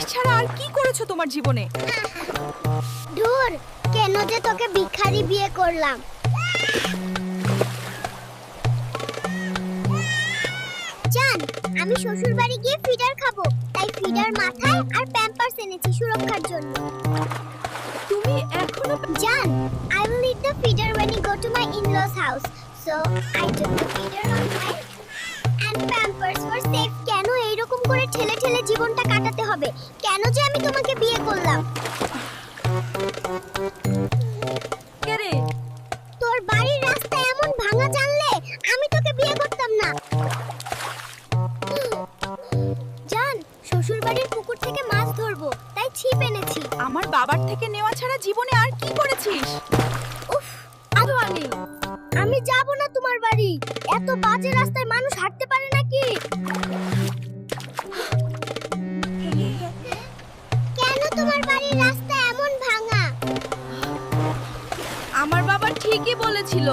Police ছাড়া আর কি করেছো তোমার জীবনে? ধুর, কেন যে তোকে ভিখারি বিয়ে করলাম। জান, আমি শ্বশুর বাড়ি গিয়ে ফিডার খাবো, তাই ফিডার মাথায় আর প্যাম্পারস এনেছি সুরক্ষার জন্য। তুমি এখনো জান, I will eat the feeder when you go to my in-laws house. So I took the feeder on my and pampers for safe. কেন এইরকম করে ঠেলে ঠেলে জীবনটা কাটাতে হবে? কেন যে আমি তোমাকে বিয়ে করলাম? কে রে? তোর বাড়ির রাস্তা এমন ভাঙা জানলে আমি তোকে বিয়ে করতাম না। জান, শ্বশুর বাড়ির পুকুর থেকে মাছ ধরবো, তাই ছিপ এনেছি। আমার বাবার থেকে নেওয়া ছাড়া জীবনে আর কি করেছিস? উফ, আরো আনি। আমি যাব না তোমার বাড়ি। এত বাজে রাস্তায় মানুষ হাঁটতে পারে নাকি? কেন তোমার বাড়ির রাস্তা এমন ভাঙা? আমার বাবা ঠিকই বলেছিল,